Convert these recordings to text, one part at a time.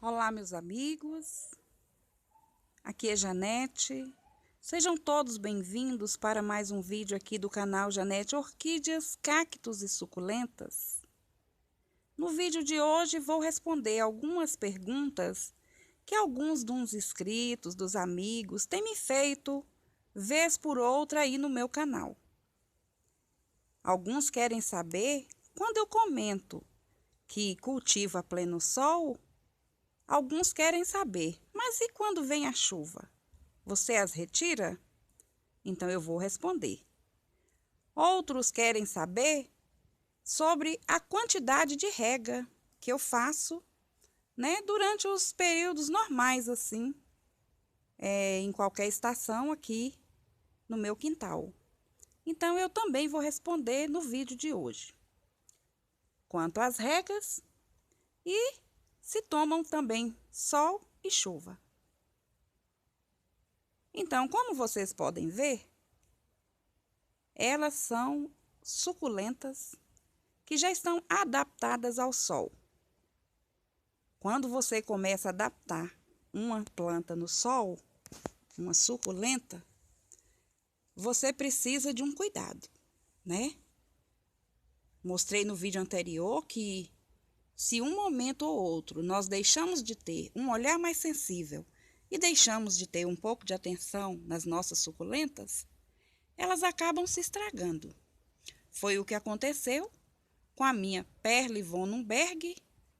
Olá, meus amigos, aqui é Janete. Sejam todos bem-vindos para mais um vídeo aqui do canal Janete Orquídeas, Cactos e Suculentas. No vídeo de hoje vou responder algumas perguntas que alguns dos inscritos, dos amigos, têm me feito vez por outra aí no meu canal. Alguns querem saber quando eu comento que cultivo a pleno sol. Alguns querem saber, mas e quando vem a chuva? Você as retira? Então eu vou responder. Outros querem saber sobre a quantidade de rega que eu faço, né, durante os períodos normais, assim, em qualquer estação aqui no meu quintal. Então eu também vou responder no vídeo de hoje. Quanto às regas e se tomam também sol e chuva. Então, como vocês podem ver, elas são suculentas que já estão adaptadas ao sol. Quando você começa a adaptar uma planta no sol, uma suculenta, você precisa de um cuidado, né? Mostrei no vídeo anterior que se um momento ou outro nós deixamos de ter um olhar mais sensível e deixamos de ter um pouco de atenção nas nossas suculentas, elas acabam se estragando. Foi o que aconteceu com a minha Perle von Numberg,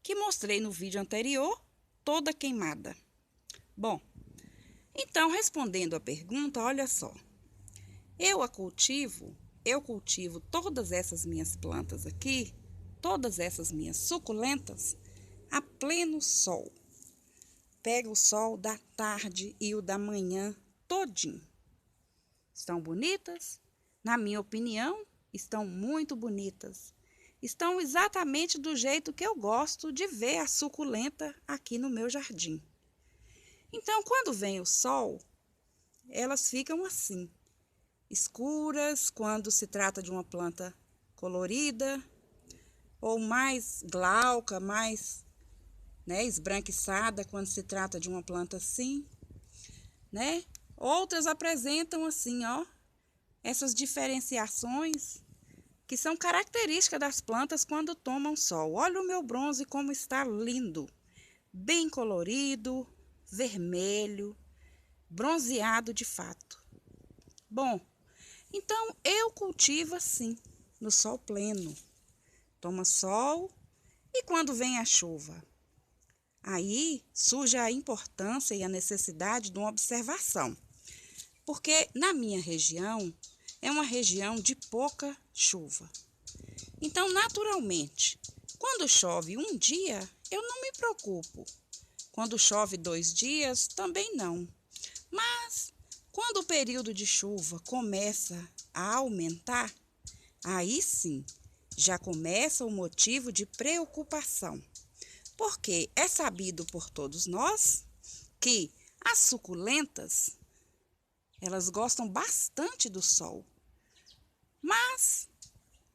que mostrei no vídeo anterior, toda queimada. Bom, então respondendo a pergunta, olha só. Eu cultivo todas essas minhas plantas aqui, todas essas minhas suculentas, a pleno sol. Pego o sol da tarde e o da manhã todinho. Estão bonitas? Na minha opinião, estão muito bonitas. Estão exatamente do jeito que eu gosto de ver a suculenta aqui no meu jardim. Então, quando vem o sol, elas ficam assim, escuras quando se trata de uma planta colorida, ou mais glauca, mais, né, esbranquiçada quando se trata de uma planta assim, né? Outras apresentam assim, ó, essas diferenciações que são características das plantas quando tomam sol. Olha o meu bronze como está lindo, bem colorido, vermelho, bronzeado de fato. Bom, então eu cultivo assim, no sol pleno. Toma sol e quando vem a chuva? Aí surge a importância e a necessidade de uma observação. Porque na minha região é uma região de pouca chuva. Então, naturalmente, quando chove um dia, eu não me preocupo. Quando chove 2 dias, também não. Mas, quando o período de chuva começa a aumentar, aí sim, já começa o motivo de preocupação. Porque é sabido por todos nós que as suculentas, elas gostam bastante do sol. Mas,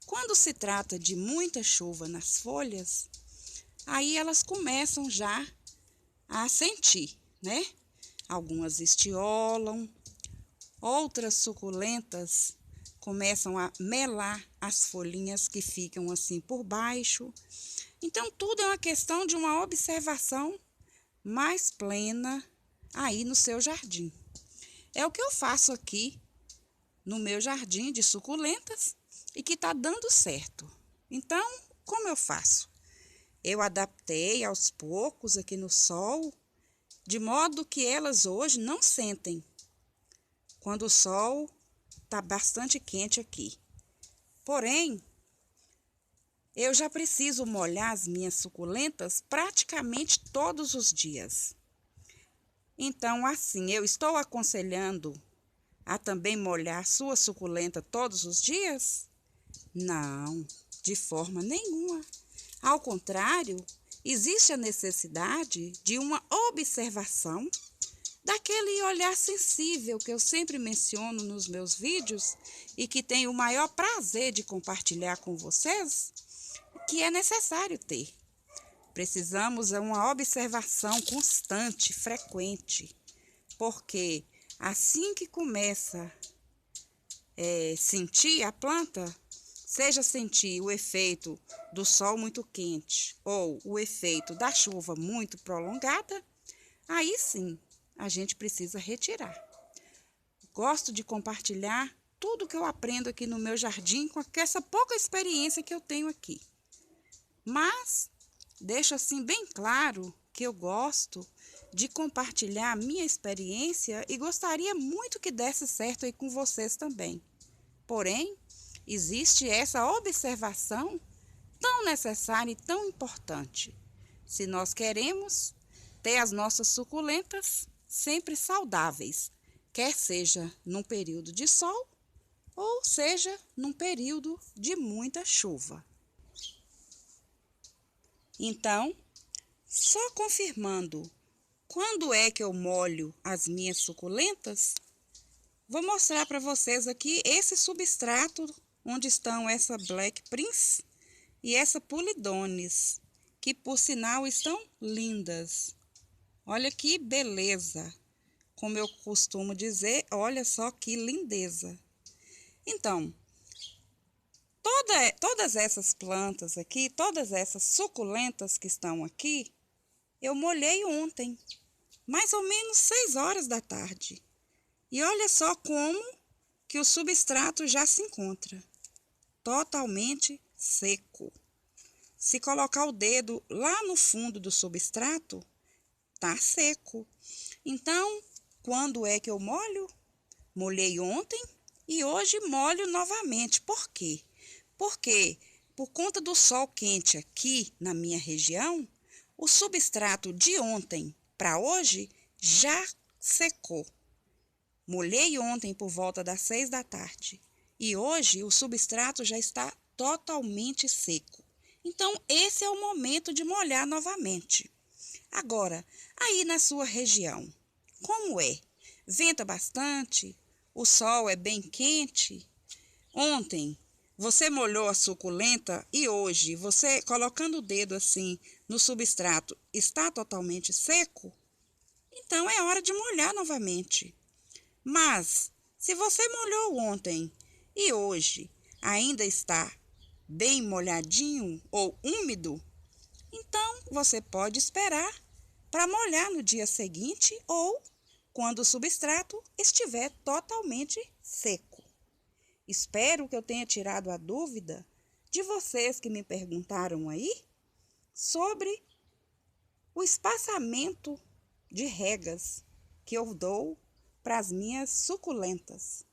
quando se trata de muita chuva nas folhas, aí elas começam já a sentir, né? Algumas estiolam, outras suculentas começam a melar as folhinhas que ficam assim por baixo. Então, tudo é uma questão de uma observação mais plena aí no seu jardim. É o que eu faço aqui no meu jardim de suculentas e que está dando certo. Então, como eu faço? Eu adaptei aos poucos aqui no sol, de modo que elas hoje não sentem quando o sol está bastante quente aqui. Porém, eu já preciso molhar as minhas suculentas praticamente todos os dias. Então, assim, eu estou aconselhando a também molhar sua suculenta todos os dias? Não, de forma nenhuma. Ao contrário, existe a necessidade de uma observação daquele olhar sensível que eu sempre menciono nos meus vídeos e que tenho o maior prazer de compartilhar com vocês, que é necessário ter. Precisamos de uma observação constante, frequente, porque assim que começa sentir a planta, seja sentir o efeito do sol muito quente ou o efeito da chuva muito prolongada, aí sim a gente precisa retirar. Gosto de compartilhar tudo que eu aprendo aqui no meu jardim com essa pouca experiência que eu tenho aqui. Mas deixo assim bem claro que eu gosto de compartilhar a minha experiência e gostaria muito que desse certo aí com vocês também. Porém, existe essa observação tão necessária e tão importante. Se nós queremos ter as nossas suculentas sempre saudáveis, quer seja num período de sol ou seja num período de muita chuva. Então, só confirmando quando é que eu molho as minhas suculentas, vou mostrar para vocês aqui esse substrato onde estão essa Black Prince e essa Pulidones, que por sinal estão lindas. Olha que beleza! Como eu costumo dizer, olha só que lindeza. Então, todas essas plantas aqui, todas essas suculentas que estão aqui, eu molhei ontem, mais ou menos 6 horas da tarde. E olha só como que o substrato já se encontra totalmente seco. Se colocar o dedo lá no fundo do substrato, tá seco. Então, quando é que eu molho? Molhei ontem e hoje molho novamente. Por quê? Porque, por conta do sol quente aqui na minha região, o substrato de ontem para hoje já secou. Molhei ontem por volta das 6 da tarde e hoje o substrato já está totalmente seco. Então, esse é o momento de molhar novamente. Agora, aí na sua região, como é? Venta bastante? O sol é bem quente? Ontem você molhou a suculenta e hoje você, colocando o dedo assim no substrato, está totalmente seco? Então é hora de molhar novamente. Mas se você molhou ontem e hoje ainda está bem molhadinho ou úmido, então você pode esperar para molhar no dia seguinte ou quando o substrato estiver totalmente seco. Espero que eu tenha tirado a dúvida de vocês que me perguntaram aí sobre o espaçamento de regas que eu dou para as minhas suculentas.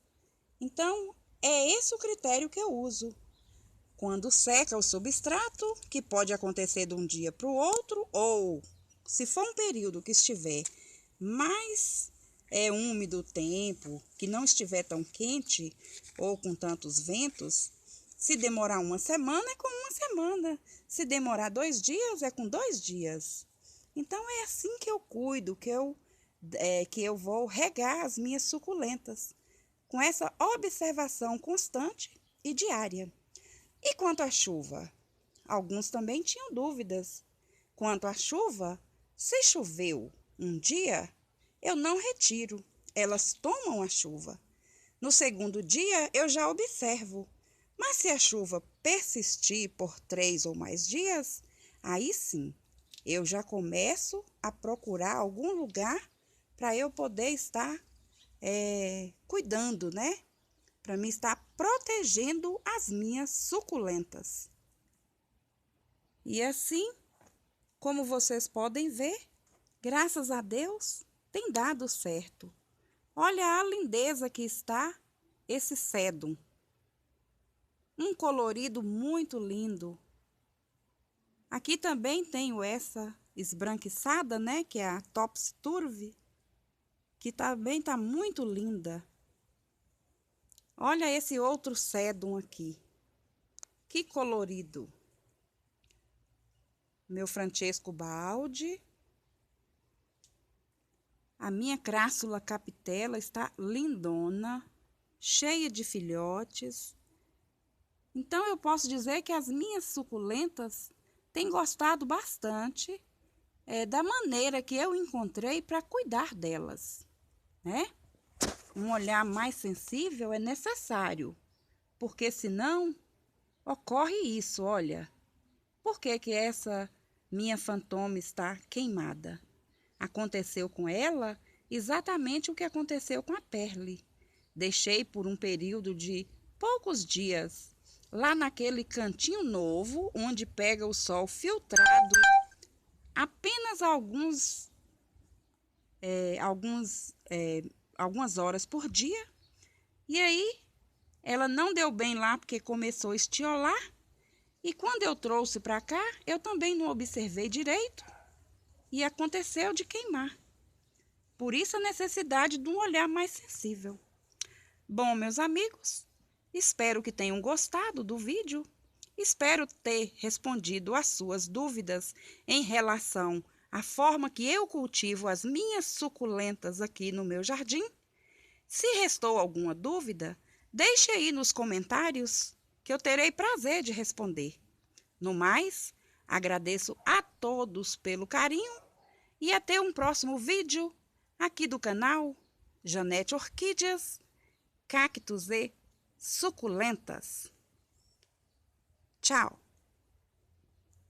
Então, é esse o critério que eu uso. Quando seca o substrato, que pode acontecer de um dia para o outro, ou se for um período que estiver mais úmido o tempo, que não estiver tão quente ou com tantos ventos, se demorar uma semana, é com uma semana. Se demorar 2 dias, é com 2 dias. Então, é assim que eu cuido, que eu vou regar as minhas suculentas, com essa observação constante e diária. E quanto à chuva? Alguns também tinham dúvidas. Quanto à chuva, se choveu um dia, eu não retiro, elas tomam a chuva. No segundo dia, eu já observo. Mas se a chuva persistir por 3 ou mais dias, aí sim, eu já começo a procurar algum lugar para eu poder estar cuidando, né? Para mim estar protegendo as minhas suculentas. E assim, como vocês podem ver, graças a Deus, tem dado certo. Olha a lindeza que está esse sedum. Um colorido muito lindo. Aqui também tenho essa esbranquiçada, né, que é a Tops Turve, que também está muito linda. Olha esse outro sedum aqui. Que colorido. Meu Francesco Baldi. A minha Crassula Capitella está lindona, cheia de filhotes. Então, eu posso dizer que as minhas suculentas tem gostado bastante da maneira que eu encontrei para cuidar delas, né? Um olhar mais sensível é necessário, porque senão ocorre isso, olha. Por que que essa minha fantôma está queimada? Aconteceu com ela exatamente o que aconteceu com a Perle. Deixei por um período de poucos dias lá naquele cantinho novo, onde pega o sol filtrado, apenas algumas horas por dia. E aí, ela não deu bem lá porque começou a estiolar. E quando eu trouxe para cá, eu também não observei direito e aconteceu de queimar. Por isso a necessidade de um olhar mais sensível. Bom, meus amigos, espero que tenham gostado do vídeo. Espero ter respondido às suas dúvidas em relação à forma que eu cultivo as minhas suculentas aqui no meu jardim. Se restou alguma dúvida, deixe aí nos comentários que eu terei prazer de responder. No mais, agradeço a todos pelo carinho e até um próximo vídeo aqui do canal Janete Orquídeas, Cactos e Suculentas. Tchau!